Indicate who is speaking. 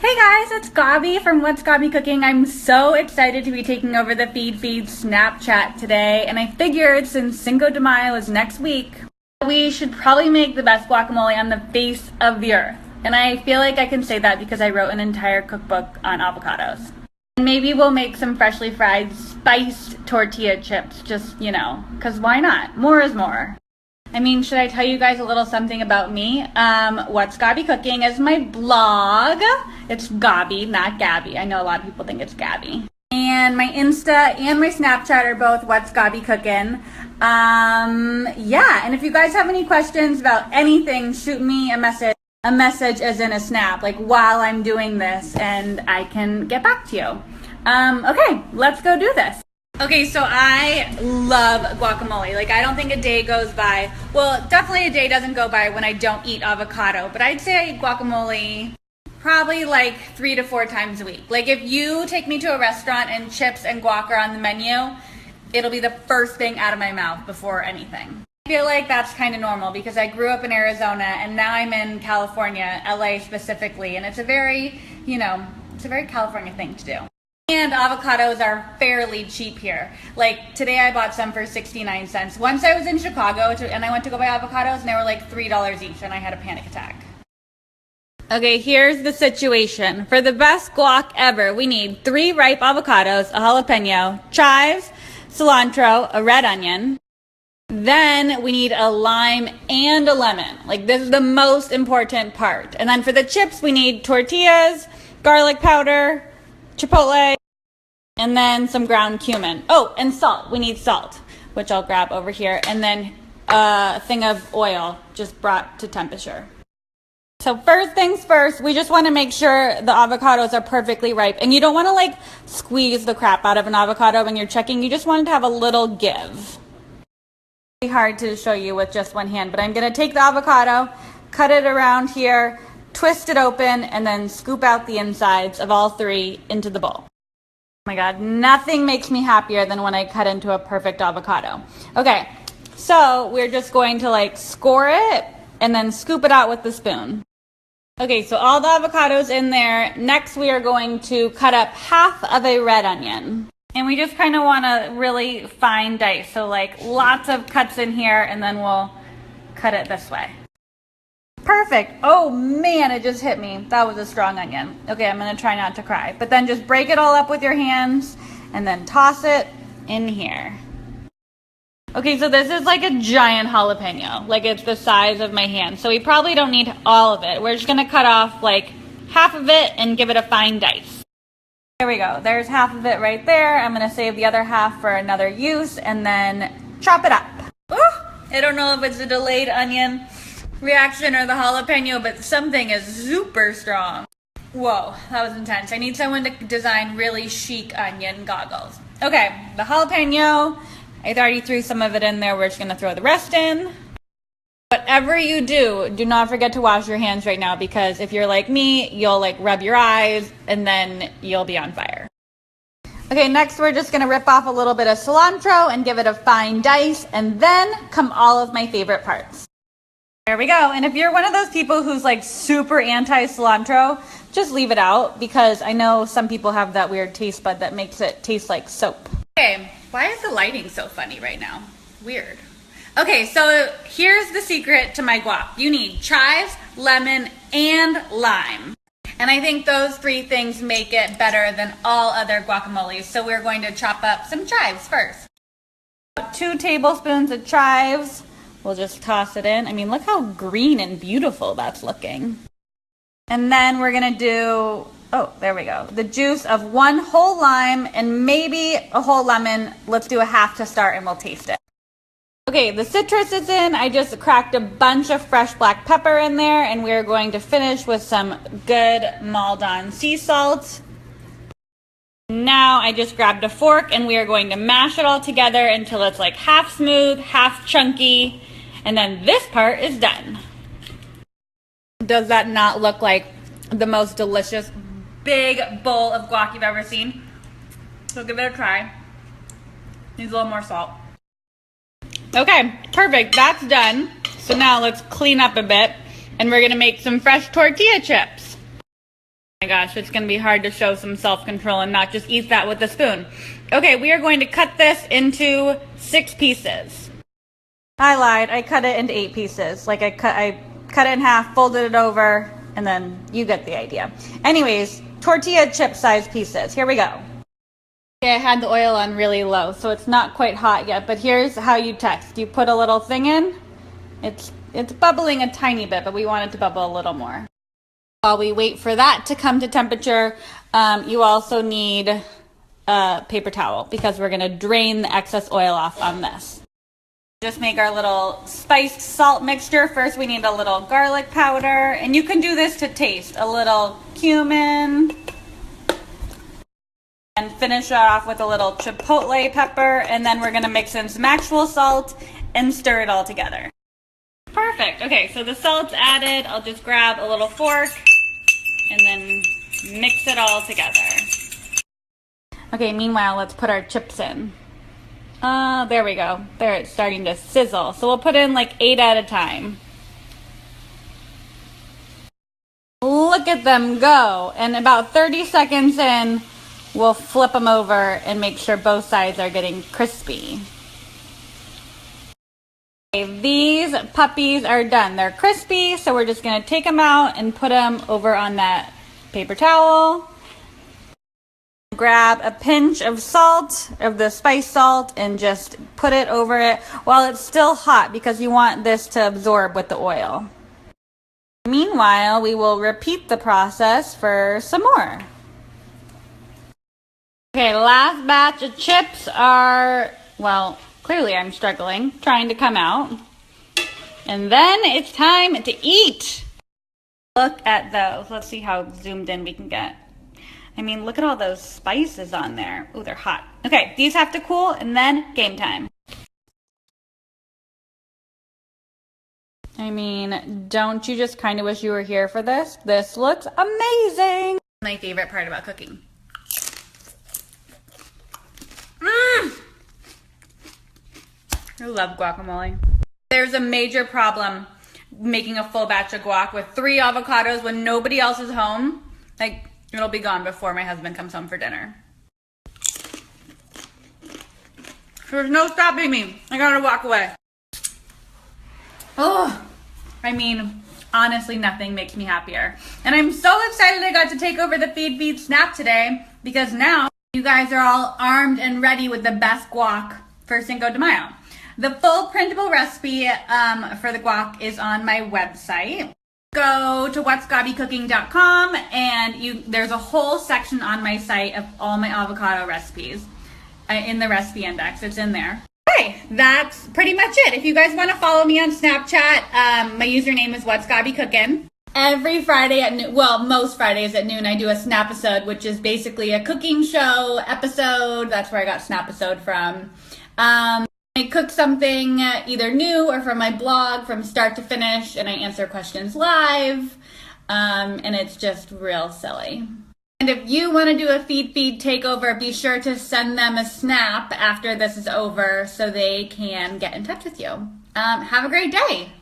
Speaker 1: Hey guys, it's Gabi from What's Gabi Cooking. I'm so excited to be taking over the Feedfeed Snapchat today, and I figured since Cinco de Mayo is next week, we should probably make the best guacamole on the face of the earth. And I feel like I can say that because I wrote an entire cookbook on avocados. And maybe we'll make some freshly fried spiced tortilla chips, just, because why not? More is more. I mean, should I tell you guys a little something about me? What's Gabi Cooking is my blog. It's Gabi, not Gabby. I know a lot of people think it's Gabby. And my Insta and my Snapchat are both What's Gabi Cooking. And if you guys have any questions about anything, shoot me a message. A message as in a snap, like while I'm doing this, and I can get back to you. Okay, let's go do this. Okay, so I love guacamole. Like, I don't think a day goes by. Well, definitely a day doesn't go by when I don't eat avocado. But I'd say I eat guacamole probably like 3 to 4 times a week. Like, if you take me to a restaurant and chips and guac are on the menu, it'll be the first thing out of my mouth before anything. I feel like that's kind of normal because I grew up in Arizona and now I'm in California, LA specifically. And it's a very, it's a very California thing to do. And avocados are fairly cheap here. Like today I bought some for 69 cents. Once I was in Chicago and I went to go buy avocados and they were like $3 each and I had a panic attack. Okay, here's the situation. For the best guac ever, we need 3 ripe avocados, a jalapeno, chives, cilantro, a red onion. Then we need a lime and a lemon. Like, this is the most important part. And then for the chips, we need tortillas, garlic powder, chipotle, and then some ground cumin. Oh, and salt. We need salt, which I'll grab over here. And then a thing of oil just brought to temperature. So first things first, we just want to make sure the avocados are perfectly ripe. And you don't want to squeeze the crap out of an avocado when you're checking. You just want it to have a little give. It's hard to show you with just one hand, but I'm going to take the avocado, cut it around here, twist it open, and then scoop out the insides of all 3 into the bowl. Oh my God, nothing makes me happier than when I cut into a perfect avocado. Okay, so we're just going to score it and then scoop it out with the spoon. Okay, so all the avocados in there. Next, we are going to cut up half of a red onion. And we just kind of want to really fine dice. So lots of cuts in here and then we'll cut it this way. Perfect. Oh man, it just hit me. That was a strong onion. Okay, I'm going to try not to cry. But then just break it all up with your hands and then toss it in here. Okay, so this is like a giant jalapeno. It's the size of my hand. So we probably don't need all of it. We're just going to cut off half of it and give it a fine dice. There we go. There's half of it right there. I'm going to save the other half for another use and then chop it up. Ooh, I don't know if it's a delayed onion reaction or the jalapeno, but something is super strong. Whoa, that was intense. I need someone to design really chic onion goggles. Okay, the jalapeno, I already threw some of it in there. We're just going to throw the rest in. Whatever you do not forget to wash your hands right now because if you're like me, you'll rub your eyes and then you'll be on fire. Okay, next we're just going to rip off a little bit of cilantro and give it a fine dice, and then come all of my favorite parts. There we go. And if you're one of those people who's super anti-cilantro, just leave it out because I know some people have that weird taste bud that makes it taste like soap. Okay, why is the lighting so funny right now? Weird. Okay, so here's the secret to my guac. You need chives, lemon, and lime. And I think those 3 things make it better than all other guacamoles. So we're going to chop up some chives first. 2 tablespoons of chives. We'll just toss it in. I mean, look how green and beautiful that's looking. And then we're going to do, oh, there we go, the juice of 1 whole lime and maybe a whole lemon. Let's do a half to start and we'll taste it. Okay, the citrus is in. I just cracked a bunch of fresh black pepper in there, and we're going to finish with some good Maldon sea salt. Now I just grabbed a fork, and we are going to mash it all together until it's half smooth, half chunky, and then this part is done. Does that not look like the most delicious big bowl of guac you've ever seen? So give it a try. Needs a little more salt. Okay, perfect. That's done. So now let's clean up a bit and we're going to make some fresh tortilla chips. My gosh, it's gonna be hard to show some self-control and not just eat that with a spoon. Okay, we are going to cut this into 6 pieces. I lied, I cut it into 8 pieces. Like I cut it in half, folded it over, and then you get the idea. Anyways, tortilla chip size pieces. Here we go. Okay, I had the oil on really low, so it's not quite hot yet, but here's how you test. You put a little thing in. It's bubbling a tiny bit, but we want it to bubble a little more. While we wait for that to come to temperature, you also need a paper towel because we're gonna drain the excess oil off on this. Just make our little spiced salt mixture. First we need a little garlic powder, and you can do this to taste. A little cumin, and finish it off with a little chipotle pepper, and then we're gonna mix in some actual salt and stir it all together. Perfect. Okay, so the salt's added. I'll just grab a little fork and then mix it all together. Okay, meanwhile, let's put our chips in. There we go. There, it's starting to sizzle. So we'll put in like 8 at a time. Look at them go. And about 30 seconds in, we'll flip them over and make sure both sides are getting crispy. Okay, these puppies are done. They're crispy, so we're just gonna take them out and put them over on that paper towel. Grab a pinch of salt, of the spice salt, and just put it over it while it's still hot because you want this to absorb with the oil. Meanwhile, we will repeat the process for some more. Okay, last batch of chips are, well, clearly I'm struggling, trying to come out. And then it's time to eat. Look at those. Let's see how zoomed in we can get. I mean, look at all those spices on there. Ooh, they're hot. Okay, these have to cool, and then game time. I mean, don't you just kind of wish you were here for this? This looks amazing. My favorite part about cooking. I love guacamole. There's a major problem making a full batch of guac with 3 avocados when nobody else is home. Like, it'll be gone before my husband comes home for dinner. There's no stopping me. I gotta walk away. Oh, I mean, honestly, nothing makes me happier. And I'm so excited I got to take over the Feedfeed Snap today because now you guys are all armed and ready with the best guac for Cinco de Mayo. The full printable recipe for the guac is on my website. Go to whatsgabbycooking.com and there's a whole section on my site of all my avocado recipes in the recipe index. It's in there. Okay, that's pretty much it. If you guys want to follow me on Snapchat, my username is whatsgabbycooking. Every Friday at noon, well, most Fridays at noon, I do a Snapisode, which is basically a cooking show episode. That's where I got Snapisode from. I cook something either new or from my blog from start to finish, and I answer questions live, and it's just real silly. And if you want to do a Feedfeed takeover, be sure to send them a snap after this is over so they can get in touch with you. Have a great day.